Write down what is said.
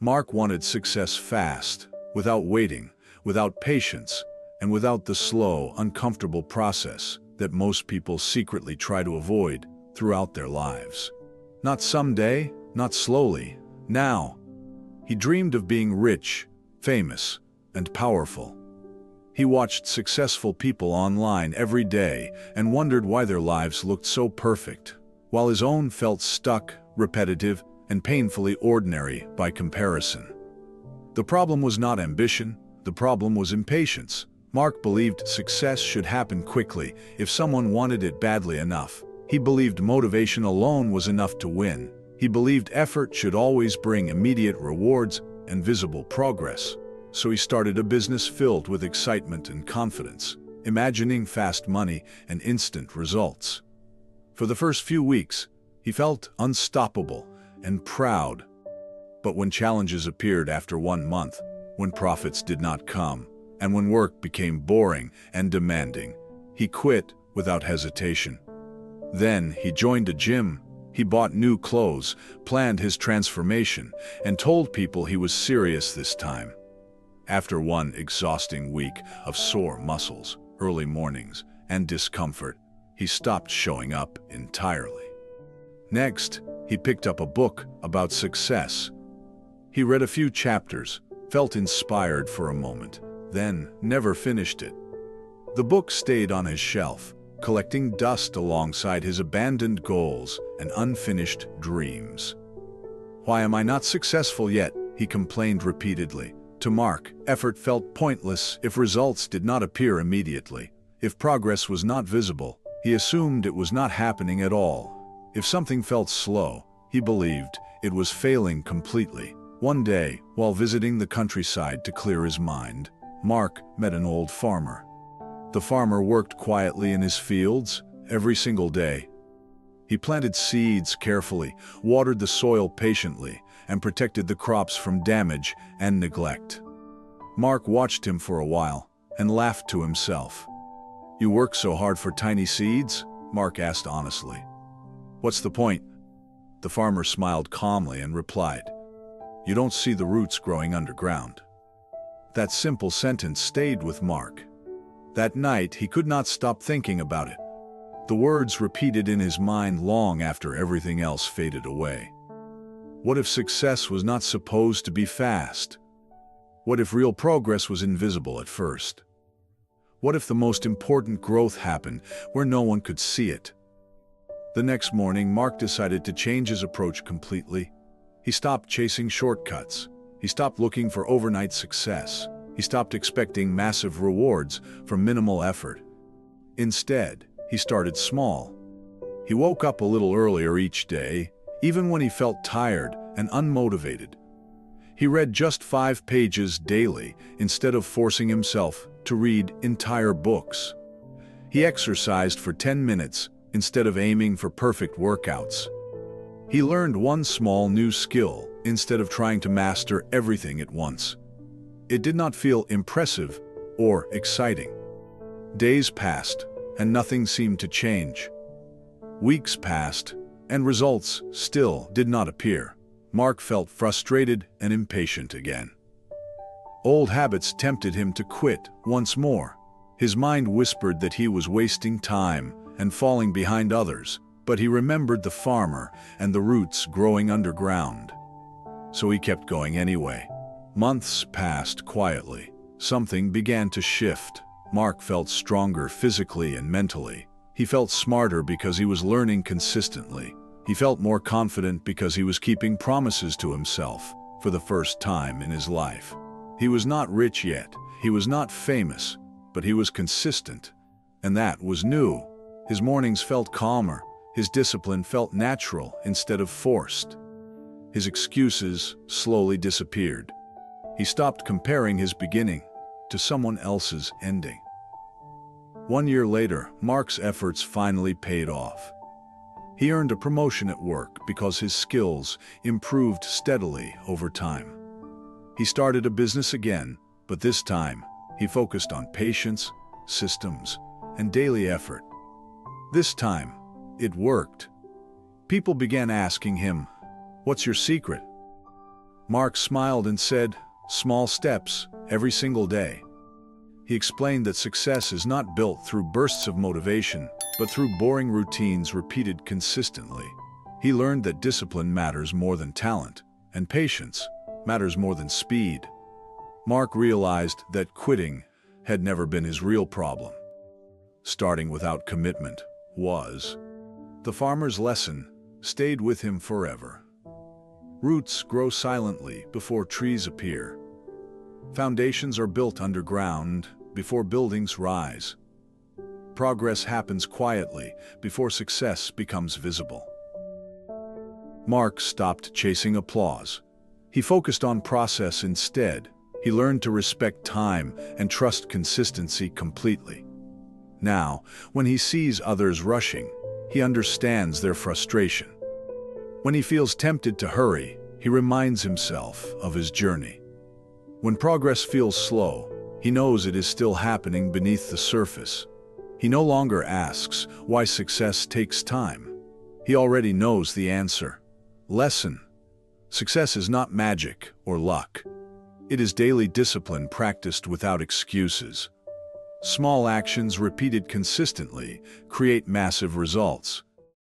Mark wanted success fast, without waiting, without patience, and without the slow, uncomfortable process that most people secretly try to avoid throughout their lives. Not someday, not slowly, now. He dreamed of being rich, famous, and powerful. He watched successful people online every day and wondered why their lives looked so perfect, while his own felt stuck, repetitive, and painfully ordinary by comparison. The problem was not ambition, the problem was impatience. Mark believed success should happen quickly if someone wanted it badly enough. He believed motivation alone was enough to win. He believed effort should always bring immediate rewards and visible progress. So he started a business filled with excitement and confidence, imagining fast money and instant results. For the first few weeks, he felt unstoppable and proud. But when challenges appeared after 1 month, when profits did not come, and when work became boring and demanding, he quit without hesitation. Then he joined a gym. He bought new clothes, planned his transformation, and told people he was serious this time. After one exhausting week of sore muscles, early mornings, and discomfort, he stopped showing up entirely. Next, he picked up a book about success. He read a few chapters, felt inspired for a moment, then never finished it. The book stayed on his shelf, collecting dust alongside his abandoned goals and unfinished dreams. "Why am I not successful yet?" he complained repeatedly. To Mark, effort felt pointless if results did not appear immediately. If progress was not visible, he assumed it was not happening at all. If something felt slow, he believed it was failing completely. One day, while visiting the countryside to clear his mind, Mark met an old farmer. The farmer worked quietly in his fields every single day. He planted seeds carefully, watered the soil patiently, and protected the crops from damage and neglect. Mark watched him for a while and laughed to himself. "You work so hard for tiny seeds?" Mark asked honestly. "What's the point?" The farmer smiled calmly and replied, "You don't see the roots growing underground." That simple sentence stayed with Mark. That night, he could not stop thinking about it. The words repeated in his mind long after everything else faded away. What if success was not supposed to be fast? What if real progress was invisible at first? What if the most important growth happened where no one could see it? The next morning, Mark decided to change his approach completely. He stopped chasing shortcuts. He stopped looking for overnight success. He stopped expecting massive rewards from minimal effort. Instead, he started small. He woke up a little earlier each day, even when he felt tired and unmotivated. He read just 5 pages daily instead of forcing himself to read entire books. He exercised for 10 minutes instead of aiming for perfect workouts. He learned one small new skill instead of trying to master everything at once. It did not feel impressive or exciting. Days passed, and nothing seemed to change. Weeks passed, and results still did not appear. Mark felt frustrated and impatient again. Old habits tempted him to quit once more. His mind whispered that he was wasting time and falling behind others, but he remembered the farmer and the roots growing underground. So he kept going anyway. Months passed quietly. Something began to shift. Mark felt stronger physically and mentally. He felt smarter because he was learning consistently. He felt more confident because he was keeping promises to himself for the first time in his life. He was not rich yet. He was not famous, but he was consistent. And that was new. His mornings felt calmer. His discipline felt natural instead of forced. His excuses slowly disappeared. He stopped comparing his beginning to someone else's ending. 1 year later, Mark's efforts finally paid off. He earned a promotion at work because his skills improved steadily over time. He started a business again, but this time he focused on patience, systems, and daily effort. This time, it worked. People began asking him, "What's your secret?" Mark smiled and said, "Small steps, every single day." He explained that success is not built through bursts of motivation, but through boring routines repeated consistently. He learned that discipline matters more than talent, and patience matters more than speed. Mark realized that quitting had never been his real problem. Starting without commitment was. The farmer's lesson stayed with him forever. Roots grow silently before trees appear. Foundations are built underground before buildings rise. Progress happens quietly before success becomes visible. Mark stopped chasing applause. He focused on process instead. He learned to respect time and trust consistency completely. Now, when he sees others rushing, he understands their frustration. When he feels tempted to hurry, he reminds himself of his journey. When progress feels slow, he knows it is still happening beneath the surface. He no longer asks why success takes time. He already knows the answer. Lesson: success is not magic or luck. It is daily discipline practiced without excuses. Small actions repeated consistently create massive results.